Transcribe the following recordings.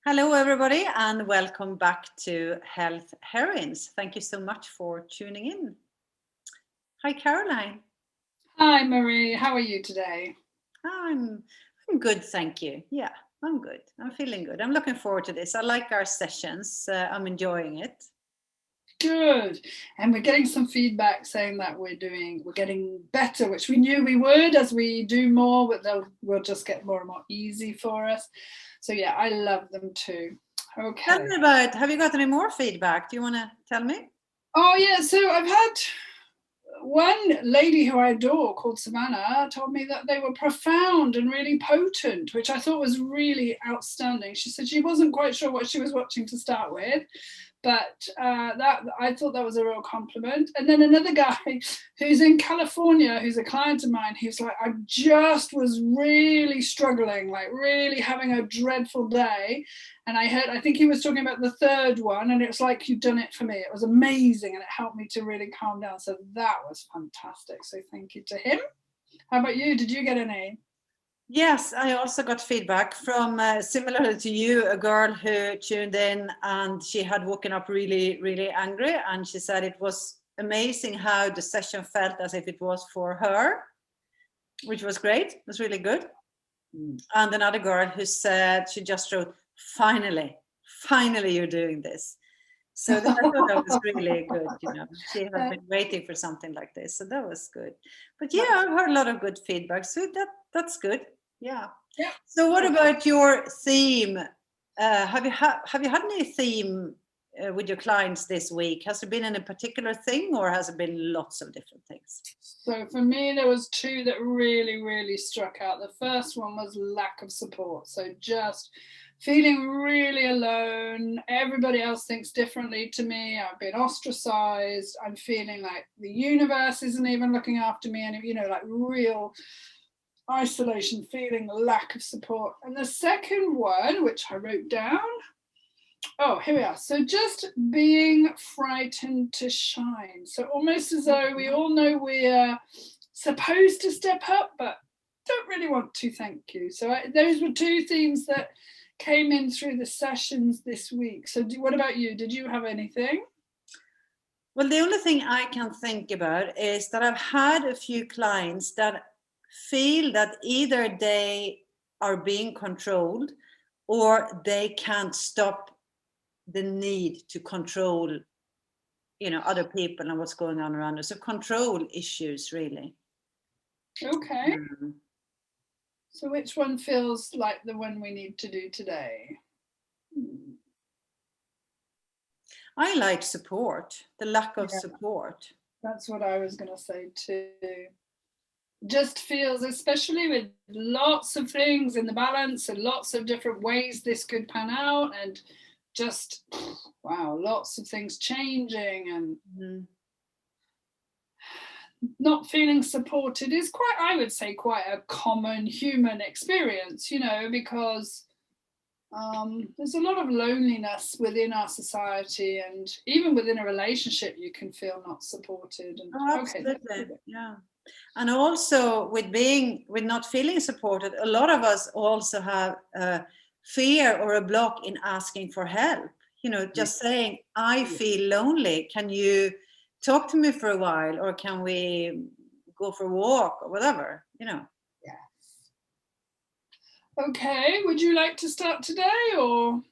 Hello, everybody, and welcome back to Health Heroines. Thank you so much for tuning in. Hi, Caroline. Hi, Marie. How are you today? I'm good, thank you. Yeah, I'm good. I'm feeling good. I'm looking forward to this. I like our sessions. I'm enjoying it. Good. And we're getting some feedback saying that we're getting better, which we knew we would as we do more, but we'll just get more and more easy for us. So yeah, I love them too. Okay. Tell me about, have you got any more feedback? Do you want to tell me? Oh yeah, so I've had one lady who I adore called Savannah told me that they were profound and really potent, which I thought was really outstanding. She said she wasn't quite sure what she was watching to start with, but that I thought that was a real compliment. And then another guy who's in California, who's a client of mine, he was like, I just was really struggling, like really having a dreadful day. And I think he was talking about the third one, and it was like, you've done it for me. It was amazing, and it helped me to really calm down. So that was fantastic. So thank you to him. How about you? Did you get any? Yes, I also got feedback from, similar to you, a girl who tuned in and she had woken up really, really angry. And she said it was amazing how the session felt as if it was for her, which was great. It was really good. And another girl who said, she just wrote, finally you're doing this. So I thought that was really good. She had been waiting for something like this. So that was good. But yeah, I've heard a lot of good feedback. So that's good. Yeah. So what about your theme? Have you had any theme with your clients this week? Has there been any particular thing, or has it been lots of different things? So for me, there was two that really, really struck out. The first one was lack of support. So just feeling really alone. Everybody else thinks differently to me. I've been ostracized. I'm feeling like the universe isn't even looking after me. And, like real isolation, feeling lack of support. And the second one, which I wrote down, oh, here we are. So just being frightened to shine. So almost as though we all know we're supposed to step up, but don't really want to, thank you. So those were two themes that came in through the sessions this week. So what about you? Did you have anything? Well, the only thing I can think about is that I've had a few clients that feel that either they are being controlled or they can't stop the need to control, other people and what's going on around us. So control issues, really. Okay. So which one feels like the one we need to do today? I like support, the lack of support. That's what I was going to say too. Just feels, especially with lots of things in the balance and lots of different ways this could pan out, and just wow, lots of things changing, and not feeling supported is quite, I would say, quite a common human experience, because there's a lot of loneliness within our society, and even within a relationship you can feel not supported. And absolutely. Yeah. And also with not feeling supported, a lot of us also have a fear or a block in asking for help. Just saying, I feel lonely. Can you talk to me for a while, or can we go for a walk or whatever, Yes. Okay, would you like to start today, or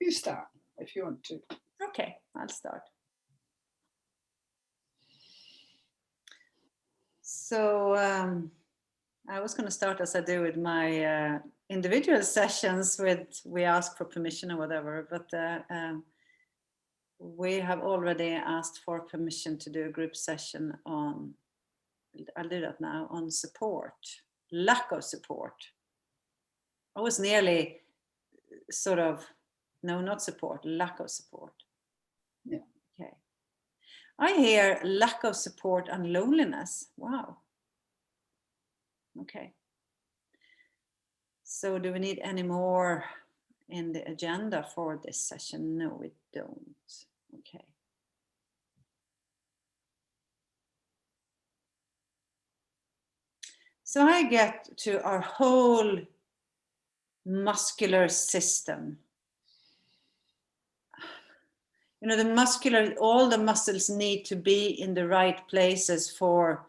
you start if you want to? Okay, I'll start. So I was going to start as I do with my individual sessions we ask for permission or whatever, but we have already asked for permission to do a group session on, I'll do that now, on support, lack of support. I was nearly no, not support, lack of support. Yeah. Okay. I hear lack of support and loneliness. Wow. Okay. So do we need any more in the agenda for this session? No, we don't. Okay. So I get to our whole muscular system. You know, all the muscles need to be in the right places for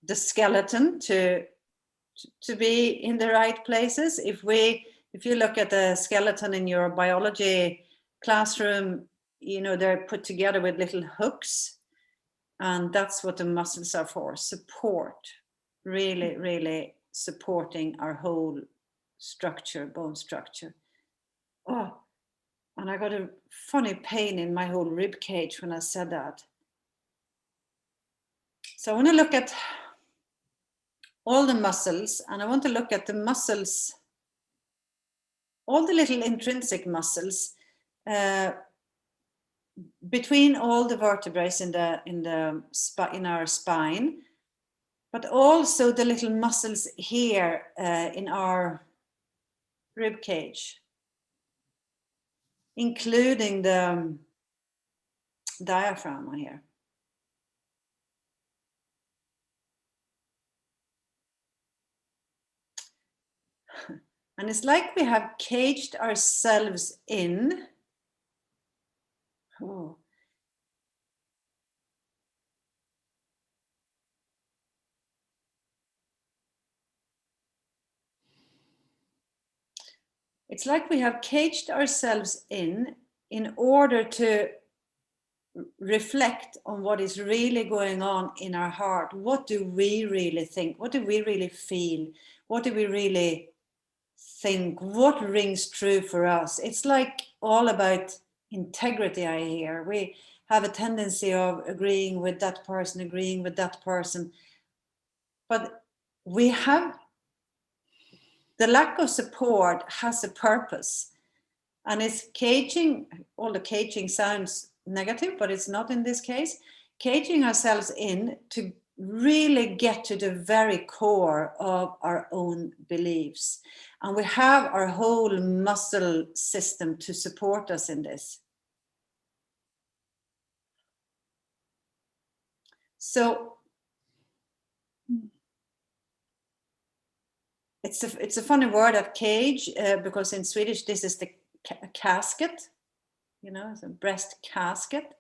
the skeleton to be in the right places. If you look at the skeleton in your biology classroom, you know, they're put together with little hooks, and that's what the muscles are for. Support, really supporting our whole structure, bone structure. Oh, and I got a funny pain in my whole rib cage when I said that. So I want to look at all the muscles, and I want to look at the muscles, all the little intrinsic muscles between all the vertebrae in our spine, but also the little muscles here in our rib cage, including the diaphragm here. And it's like we have caged ourselves in. Oh. It's like we have caged ourselves in order to reflect on what is really going on in our heart. What do we really think? What do we really feel? What do we really think? What rings true for us? It's like all about integrity, I hear. We have a tendency of agreeing with that person, but we have, the lack of support has a purpose, and it's caging. All the caging sounds negative, but it's not in this case. Caging ourselves in to really get to the very core of our own beliefs. And we have our whole muscle system to support us in this. So it's a funny word, at cage, because in Swedish this is the casket, you know, it's a breast casket.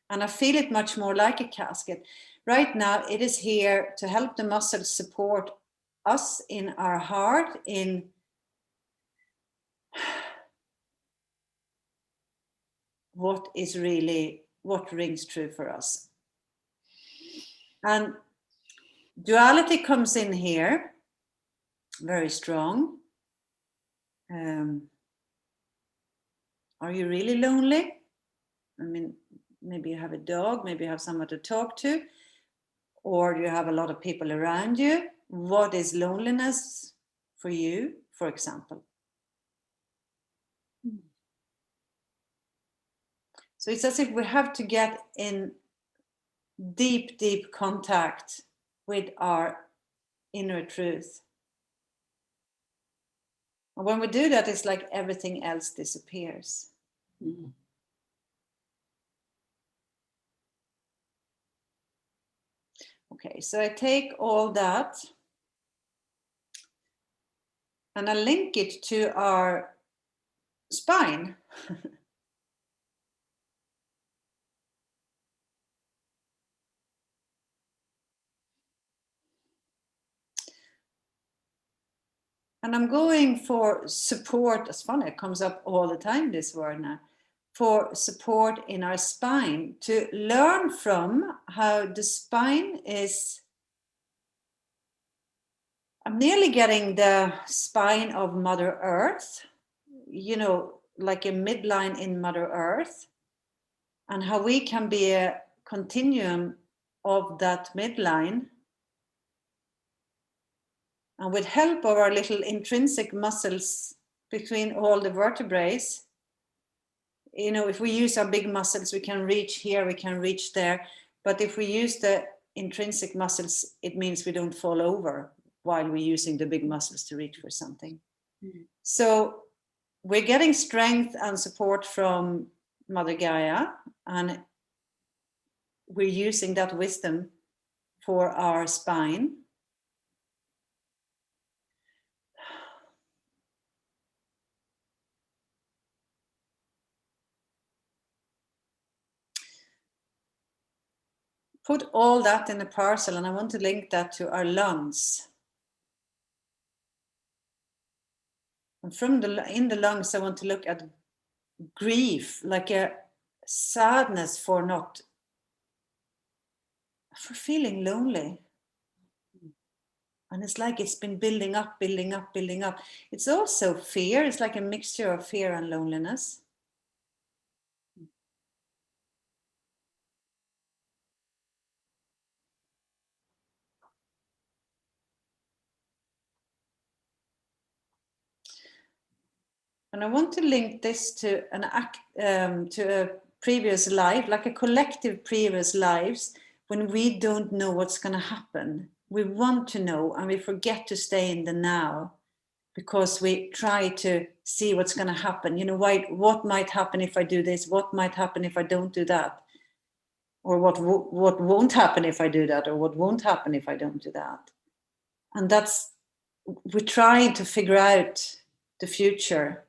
And I feel it much more like a casket. Right now, it is here to help the muscles support us in our heart, in what rings true for us. And duality comes in here, very strong. Are you really lonely? I mean, maybe you have a dog, maybe you have someone to talk to, or you have a lot of people around you. What is loneliness for you, for example? So it's as if we have to get in deep contact with our inner truth. And when we do that, it's like everything else disappears. Mm-hmm. Okay, so I take all that and I link it to our spine. And I'm going for support. It's funny, it comes up all the time, this word now. For support in our spine, to learn from how the spine is. I'm nearly getting the spine of Mother Earth, you know, like a midline in Mother Earth, and how we can be a continuum of that midline. And with help of our little intrinsic muscles between all the vertebrae, you know, if we use our big muscles, we can reach here, we can reach there. But if we use the intrinsic muscles, it means we don't fall over while we're using the big muscles to reach for something. Mm-hmm. So we're getting strength and support from Mother Gaia, and we're using that wisdom for our spine. put all that in a parcel, and I want to link that to our lungs. And in the lungs, I want to look at grief, like a sadness for feeling lonely. And it's like it's been building up, building up, building up. It's also fear. It's like a mixture of fear and loneliness. And I want to link this to a previous life, like a collective previous lives, when we don't know what's going to happen. We want to know, and we forget to stay in the now, because we try to see what's going to happen. You know, what might happen if I do this? What might happen if I don't do that? Or what won't happen if I do that? Or what won't happen if I don't do that? And we're trying to figure out the future,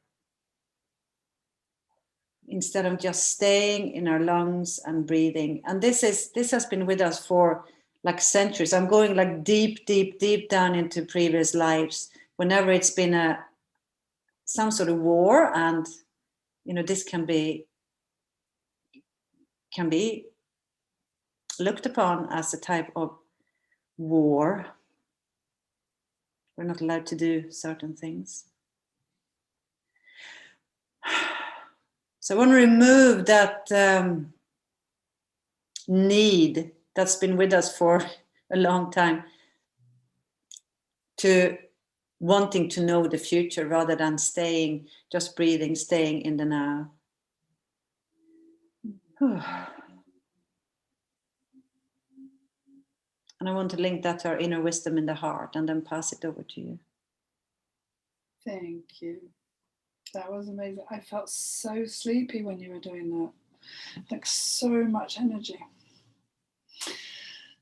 instead of just staying in our lungs and breathing. And this has been with us for like centuries. I'm going like deep, deep, deep down into previous lives. Whenever it's been some sort of war, and you know, this can be looked upon as a type of war. We're not allowed to do certain things. So I want to remove that need that's been with us for a long time, to wanting to know the future rather than just breathing, staying in the now. And I want to link that to our inner wisdom in the heart, and then pass it over to you. Thank you. That was amazing. I felt so sleepy when you were doing that. Like so much energy.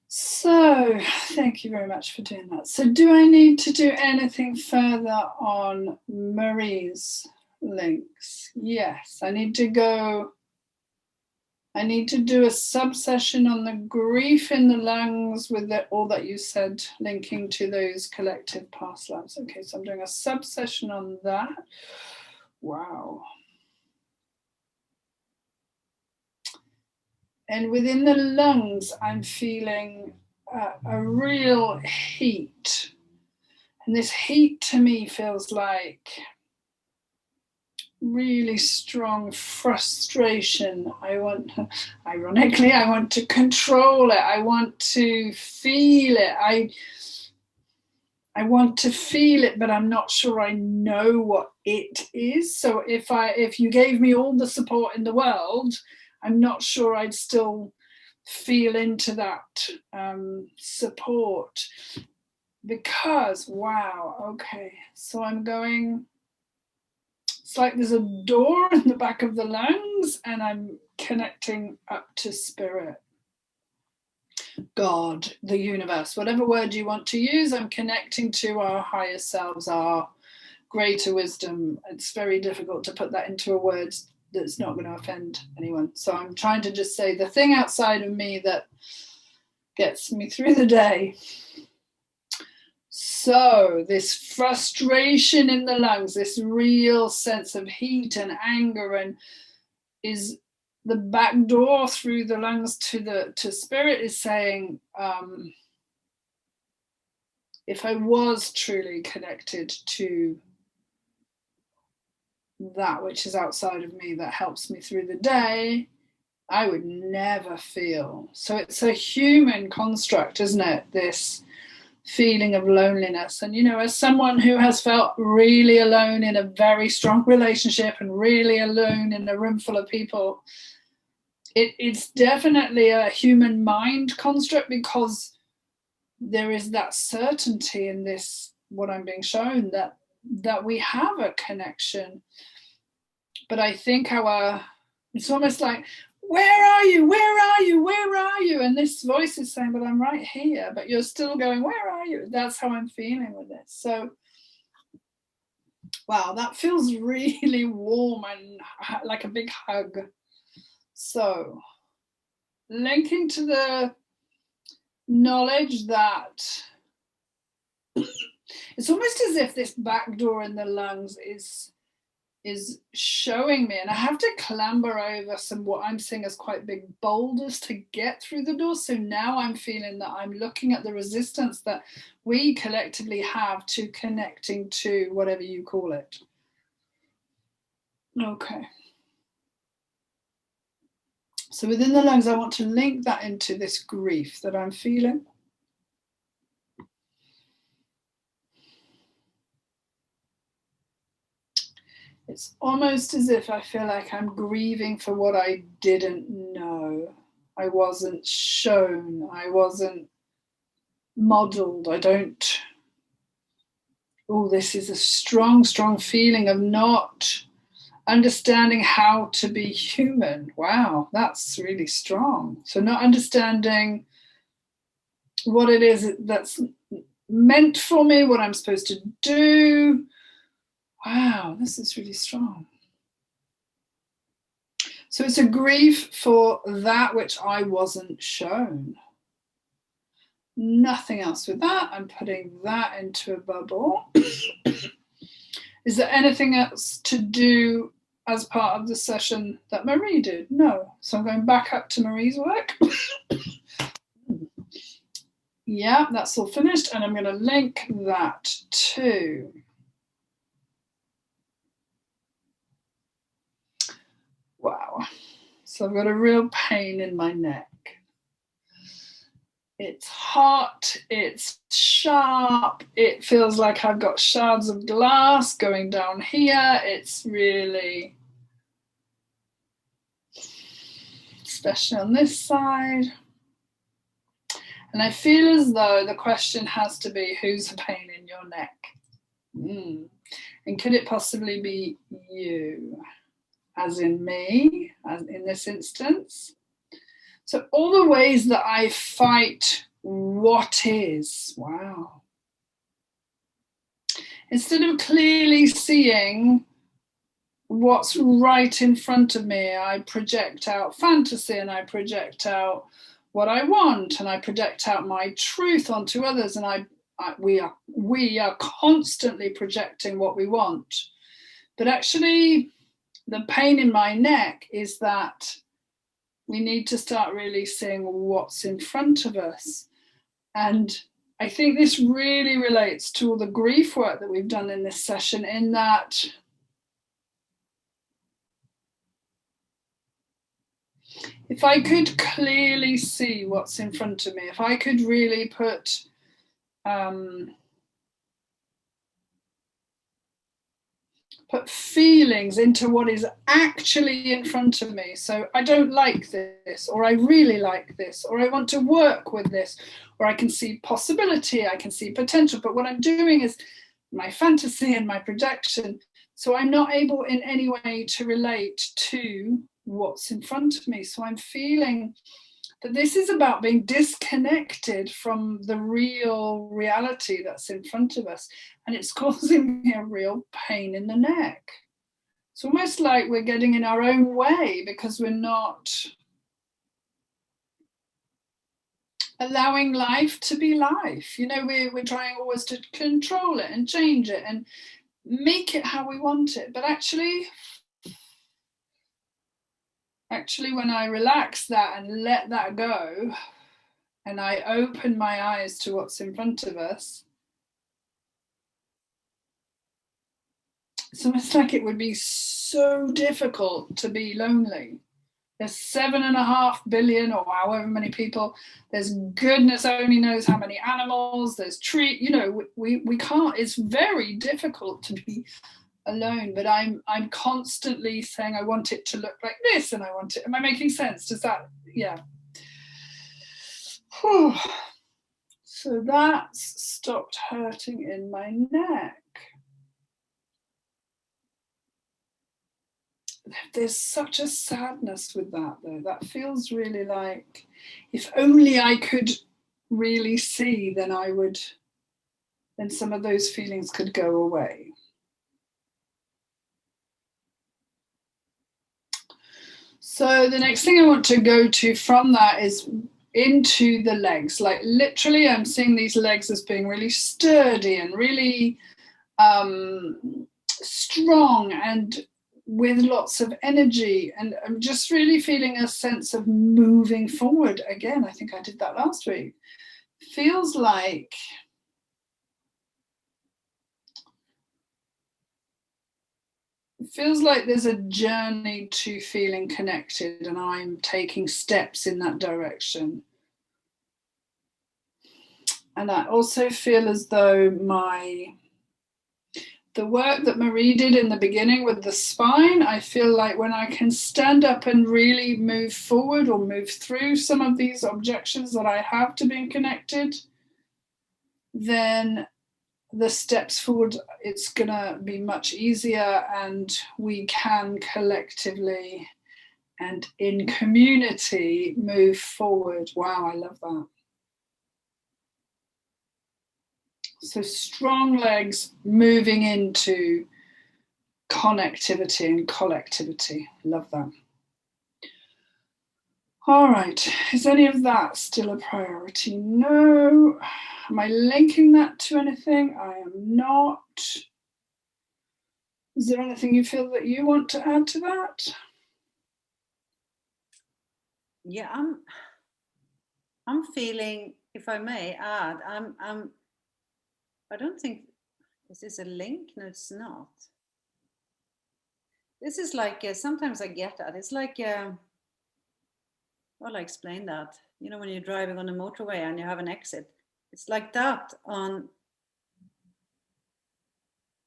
So thank you very much for doing that. So do I need to do anything further on Marie's links? Yes, I need to do a sub-session on the grief in the lungs with all that you said, linking to those collective past lives. Okay, so I'm doing a sub-session on that. Wow. And within the lungs, I'm feeling a real heat. And this heat to me feels like really strong frustration. Ironically, I want to control it. I want to feel it. I want to feel it, but I'm not sure I know what it is. So if you gave me all the support in the world, I'm not sure I'd still feel into that support, because, wow, okay. So I'm going, it's like there's a door in the back of the lungs, and I'm connecting up to spirit. God, the universe, whatever word you want to use, I'm connecting to our higher selves, our greater wisdom. It's very difficult to put that into a word that's not going to offend anyone. So I'm trying to just say the thing outside of me that gets me through the day. So this frustration in the lungs, this real sense of heat and anger, and is the back door through the lungs to spirit, is saying, if I was truly connected to that which is outside of me that helps me through the day, I would never feel. So it's a human construct, isn't it? This feeling of loneliness. And, you know, as someone who has felt really alone in a very strong relationship and really alone in a room full of people, it's definitely a human mind construct, because there is that certainty in this, what I'm being shown, that we have a connection. But I think it's almost like, where are you? Where are you? Where are you? And this voice is saying, but I'm right here. But you're still going, where are you? That's how I'm feeling with this. So, wow, that feels really warm and like a big hug. So, linking to the knowledge that it's almost as if this back door in the lungs is showing me, and I have to clamber over some what I'm seeing as quite big boulders to get through the door. So now I'm feeling that I'm looking at the resistance that we collectively have to connecting to whatever you call it. Okay. So within the lungs, I want to link that into this grief that I'm feeling. It's almost as if I feel like I'm grieving for what I didn't know. I wasn't shown. I wasn't modeled. I don't. Oh, this is a strong, strong feeling of not understanding how to be human. Wow, that's really strong. So not understanding what it is that's meant for me, what I'm supposed to do. Wow, this is really strong. So it's a grief for that which I wasn't shown. Nothing else with that. I'm putting that into a bubble. Is there anything else to do as part of the session that Marie did? No. So I'm going back up to Marie's work. Yeah, that's all finished. And I'm going to link that to wow. So I've got a real pain in my neck. It's hot, it's sharp, it feels like I've got shards of glass going down here. It's really, especially on this side. And I feel as though the question has to be, who's the pain in your neck? And could it possibly be you? As in me, as in this instance. So all the ways that I fight what is, wow. Instead of clearly seeing what's right in front of me, I project out fantasy and I project out what I want and I project out my truth onto others, and we are constantly projecting what we want. But actually, the pain in my neck is that we need to start really seeing what's in front of us. And I think this really relates to all the grief work that we've done in this session, in that if I could clearly see what's in front of me, if I could really put feelings into what is actually in front of me. So I don't like this, or I really like this, or I want to work with this, or I can see possibility, I can see potential. But what I'm doing is my fantasy and my projection. So I'm not able in any way to relate to what's in front of me. So I'm feeling that this is about being disconnected from the real reality that's in front of us. And it's causing me a real pain in the neck. It's almost like we're getting in our own way because we're not allowing life to be life. You know, we're trying always to control it and change it and make it how we want it. But actually, when I relax that and let that go, and I open my eyes to what's in front of us, it's almost like it would be so difficult to be lonely. There's 7.5 billion or however many people. There's goodness only knows how many animals. There's tree. You know, we can't. It's very difficult to be alone. But I'm constantly saying I want it to look like this, and I want it. Am I making sense? Does that? Yeah. Whew. So that's stopped hurting in my neck. There's such a sadness with that, though. That feels really like, if only I could really see, then some of those feelings could go away. So the next thing I want to go to from that is into the legs. Like literally, I'm seeing these legs as being really sturdy and really strong and with lots of energy. And I'm just really feeling a sense of moving forward again. I think I did that last week. Feels like there's a journey to feeling connected, and I'm taking steps in that direction. And I also feel as though the work that Marie did in the beginning with the spine, I feel like when I can stand up and really move forward or move through some of these objections that I have to being connected, then the steps forward, it's gonna be much easier, and we can collectively and in community move forward. Wow, I love that. So strong legs moving into connectivity and collectivity. Love that. All right, is any of that still a priority? No. Am I linking that to anything? I am not. Is there anything you feel that you want to add to that? Yeah, I'm feeling, if I may add, I don't think, is this a link? No, it's not. This is like, sometimes I get that. It's like, well, I explain that. You know, when you're driving on a motorway and you have an exit, it's like that on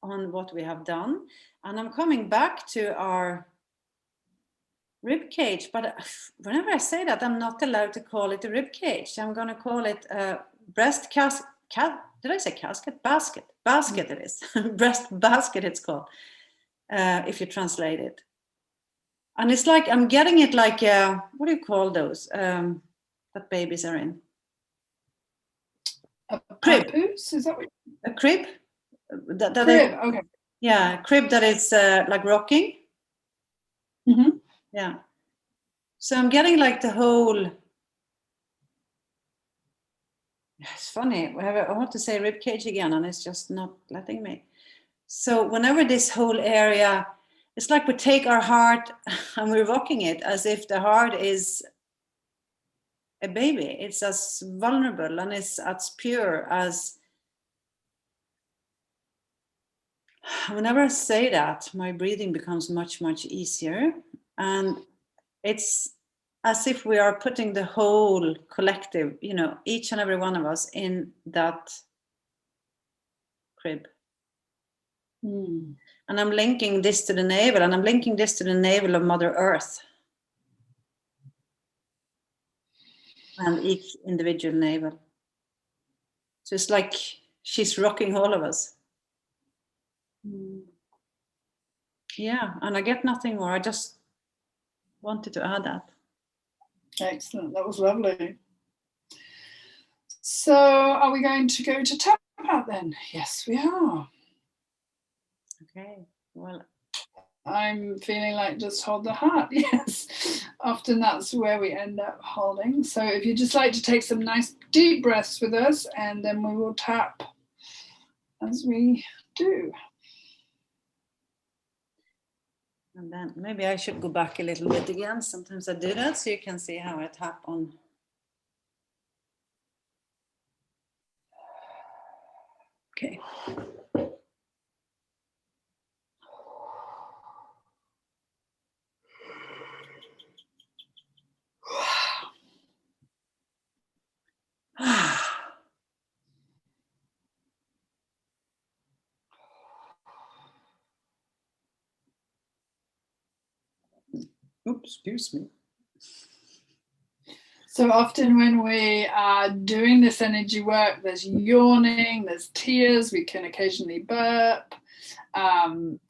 what we have done. And I'm coming back to our rib cage, but whenever I say that, I'm not allowed to call it a rib cage. I'm going to call it a breast casket. Did I say casket? Basket. Basket it is. Breast basket it's called, if you translate it. And it's like, I'm getting it like, what do you call those that babies are in? A crib. Papoose? Is that what? A crib? Crib, okay. Yeah, crib that is like rocking. Mm-hmm. Yeah. So I'm getting like the whole, it's funny, I want to say rib cage again and it's just not letting me. So whenever this whole area, it's like we take our heart and we're rocking it as if the heart is a baby. It's as vulnerable and it's as pure as, whenever I say that, my breathing becomes much, much easier. And it's as if we are putting the whole collective, you know, each and every one of us in that crib. And I'm linking this to the navel, and I'm linking this to the navel of Mother Earth. And each individual navel. So it's like she's rocking all of us. Yeah, and I get nothing more. I just wanted to add that. Excellent, that was lovely. So are we going to go to tap out then? Yes, we are. Okay, well. I'm feeling like just hold the heart, yes. Often that's where we end up holding. So if you'd just like to take some nice deep breaths with us, and then we will tap as we do. And then maybe I should go back a little bit again. Sometimes I do that so you can see how I tap on. Okay. Oops, excuse me. So often when we are doing this energy work, there's yawning, there's tears, we can occasionally burp.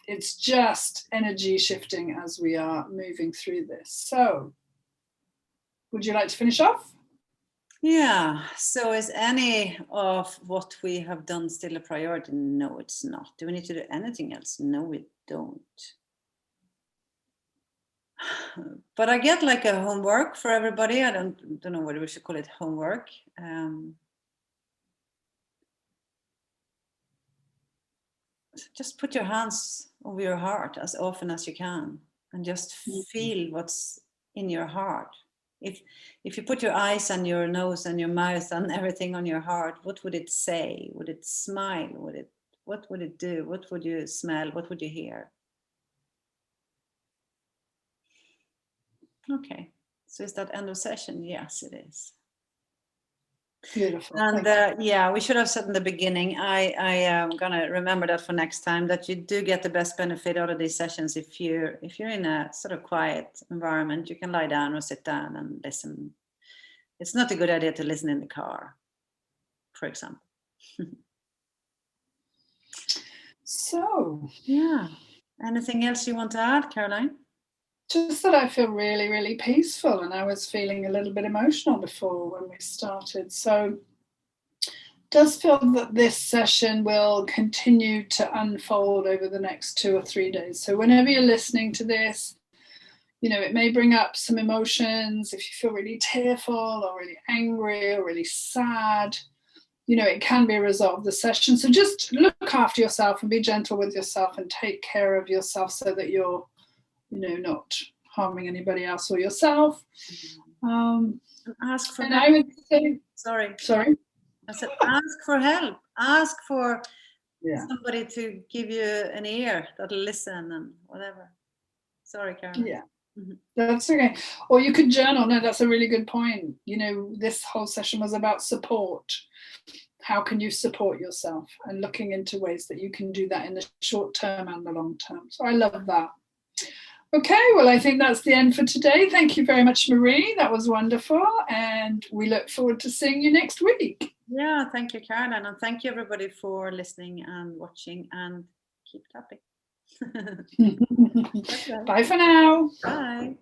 It's just energy shifting as we are moving through this. So would you like to finish off? Yeah, so is any of what we have done still a priority? No, it's not. Do we need to do anything else? No, we don't. But I get like a homework for everybody. I don't know whether we should call it homework. Just put your hands over your heart as often as you can, and just feel what's in your heart. If you put your eyes and your nose and your mouth and everything on your heart, what would it say? Would it smile? What would it do? What would you smell? What would you hear? Okay, so is that end of session? Yes, it is. Beautiful. And yeah, we should have said in the beginning, I am gonna remember that for next time, that you do get the best benefit out of these sessions if you're in a sort of quiet environment. You can lie down or sit down and listen. It's not a good idea to listen in the car, for example. So yeah, anything else you want to add, Caroline? Just that I feel really, really peaceful, and I was feeling a little bit emotional before when we started. So it does feel that this session will continue to unfold over the next 2 or 3 days. So whenever you're listening to this, it may bring up some emotions. If you feel really tearful or really angry or really sad, it can be a result of the session. So just look after yourself and be gentle with yourself and take care of yourself so that you're not harming anybody else or yourself. Ask for and help. I would say, sorry. I said ask for help. Ask for somebody to give you an ear that'll listen and whatever. Sorry, Karen. Yeah. That's okay. Or you could journal. No, that's a really good point. This whole session was about support. How can you support yourself, and looking into ways that you can do that in the short term and the long term. So I love that. Okay, well, I think that's the end for today. Thank you very much, Marie. That was wonderful. And we look forward to seeing you next week. Yeah, thank you, Caroline. And thank you, everybody, for listening and watching, and keep tapping. Bye for now. Bye.